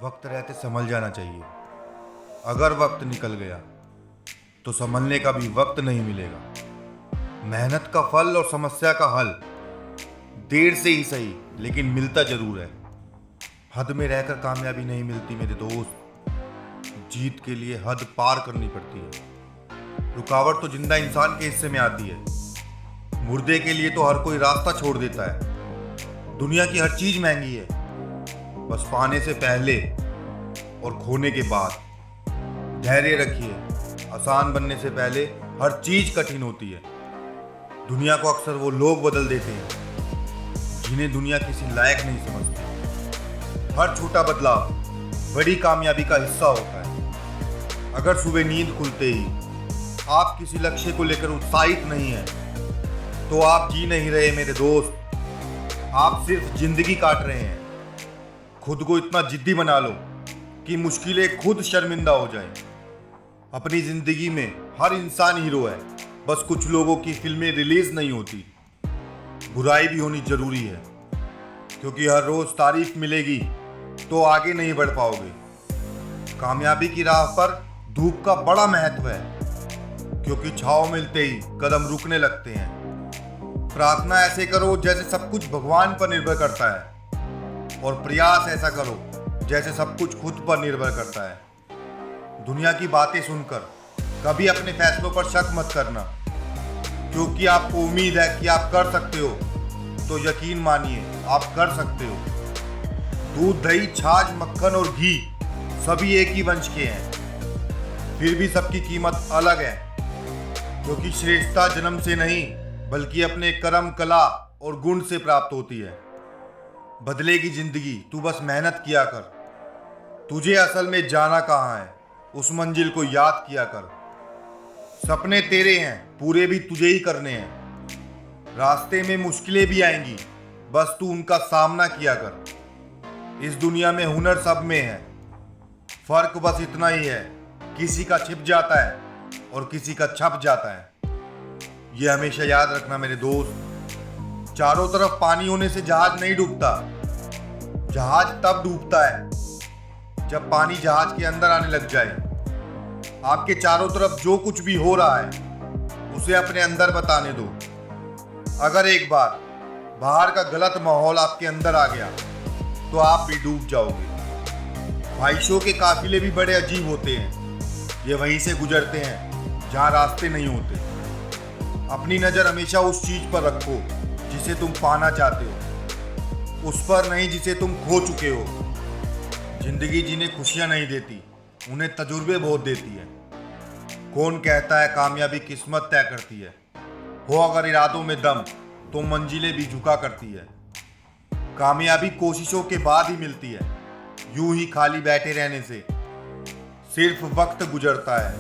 वक्त रहते संभल जाना चाहिए। अगर वक्त निकल गया तो संभलने का भी वक्त नहीं मिलेगा। मेहनत का फल और समस्या का हल देर से ही सही लेकिन मिलता जरूर है। हद में रहकर कामयाबी नहीं मिलती मेरे दोस्त, जीत के लिए हद पार करनी पड़ती है। रुकावट तो जिंदा इंसान के हिस्से में आती है, मुर्दे के लिए तो हर कोई रास्ता छोड़ देता है। दुनिया की हर चीज महंगी है, बस पाने से पहले और खोने के बाद। धैर्य रखिए, आसान बनने से पहले हर चीज कठिन होती है। दुनिया को अक्सर वो लोग बदल देते हैं जिन्हें दुनिया किसी लायक नहीं समझती। हर छोटा बदलाव बड़ी कामयाबी का हिस्सा होता है। अगर सुबह नींद खुलते ही आप किसी लक्ष्य को लेकर उत्साहित नहीं हैं, तो आप जी नहीं रहे मेरे दोस्त, आप सिर्फ जिंदगी काट रहे हैं। खुद को इतना जिद्दी बना लो कि मुश्किलें खुद शर्मिंदा हो जाएं। अपनी जिंदगी में हर इंसान हीरो है, बस कुछ लोगों की फिल्में रिलीज नहीं होती। बुराई भी होनी जरूरी है, क्योंकि हर रोज तारीफ मिलेगी तो आगे नहीं बढ़ पाओगे। कामयाबी की राह पर धूप का बड़ा महत्व है, क्योंकि छांव मिलते ही कदम रुकने लगते हैं। प्रार्थना ऐसे करो जैसे सब कुछ भगवान पर निर्भर करता है, और प्रयास ऐसा करो जैसे सब कुछ खुद पर निर्भर करता है। दुनिया की बातें सुनकर कभी अपने फैसलों पर शक मत करना, क्योंकि आपको उम्मीद है कि आप कर सकते हो, तो यकीन मानिए आप कर सकते हो। दूध, दही, छाछ, मक्खन और घी सभी एक ही वंश के हैं, फिर भी सबकी कीमत अलग है, क्योंकि श्रेष्ठता जन्म से नहीं बल्कि अपने कर्म, कला और गुण से प्राप्त होती है। बदलेगी जिंदगी, तू बस मेहनत किया कर। तुझे असल में जाना कहाँ है, उस मंजिल को याद किया कर। सपने तेरे हैं, पूरे भी तुझे ही करने हैं। रास्ते में मुश्किलें भी आएंगी, बस तू उनका सामना किया कर। इस दुनिया में हुनर सब में है, फर्क बस इतना ही है, किसी का छिप जाता है और किसी का छप जाता है। ये हमेशा याद रखना मेरे दोस्त। चारों तरफ पानी होने से जहाज नहीं डूबता। जहाज तब डूबता है जब पानी जहाज के अंदर आने लग जाए। आपके चारों तरफ जो कुछ भी हो रहा है उसे अपने अंदर बताने दो। अगर एक बार बाहर का गलत माहौल आपके अंदर आ गया तो आप भी डूब जाओगे। ख्वाहिशों के काफिले भी बड़े अजीब होते हैं, ये वहीं से गुजरते हैं जहां रास्ते नहीं होते। अपनी नजर हमेशा उस चीज पर रखो जिसे तुम पाना चाहते हो, उस पर नहीं जिसे तुम खो चुके हो। जिंदगी जिन्हें खुशियां नहीं देती उन्हें तजुर्बे बहुत देती है। कौन कहता है कामयाबी किस्मत तय करती है? हो अगर इरादों में दम तो मंजिलें भी झुका करती है। कामयाबी कोशिशों के बाद ही मिलती है, यूं ही खाली बैठे रहने से सिर्फ वक्त गुजरता है।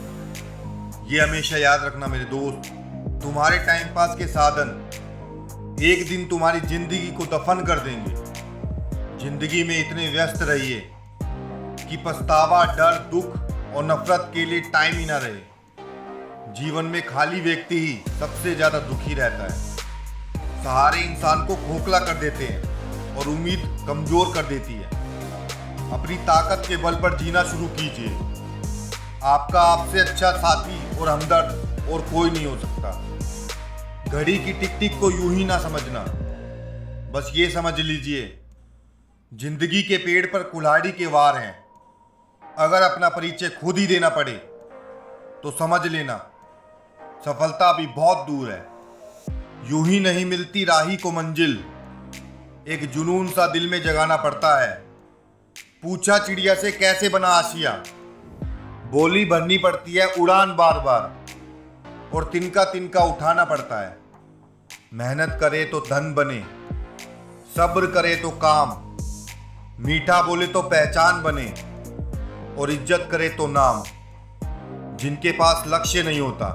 ये हमेशा याद रखना मेरे दोस्त, तुम्हारे टाइम पास के साधन एक दिन तुम्हारी जिंदगी को दफन कर देंगे। जिंदगी में इतने व्यस्त रहिए कि पछतावा, डर, दुख और नफरत के लिए टाइम ही ना रहे। जीवन में खाली व्यक्ति ही सबसे ज्यादा दुखी रहता है। सहारे इंसान को खोखला कर देते हैं और उम्मीद कमजोर कर देती है। अपनी ताकत के बल पर जीना शुरू कीजिए। आपका आपसे अच्छा साथी और हमदर्द और कोई नहीं हो सकता। घड़ी की टिक टिक को यूं ही ना समझना, बस ये समझ लीजिए जिंदगी के पेड़ पर कुल्हाड़ी के वार हैं। अगर अपना परिचय खुद ही देना पड़े तो समझ लेना सफलता अभी बहुत दूर है। यूं ही नहीं मिलती राही को मंजिल, एक जुनून सा दिल में जगाना पड़ता है। पूछा चिड़िया से कैसे बना आशिया, बोली भरनी पड़ती है उड़ान बार बार, और तिनका तिनका उठाना पड़ता है। मेहनत करे तो धन बने, सब्र करे तो काम, मीठा बोले तो पहचान बने, और इज्जत करे तो नाम। जिनके पास लक्ष्य नहीं होता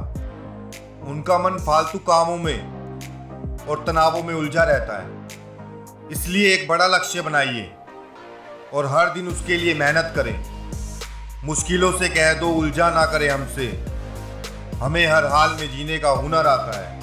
उनका मन फालतू कामों में और तनावों में उलझा रहता है। इसलिए एक बड़ा लक्ष्य बनाइए और हर दिन उसके लिए मेहनत करें। मुश्किलों से कह दो उलझा ना करे हमसे, हमें हर हाल में जीने का हुनर आता है।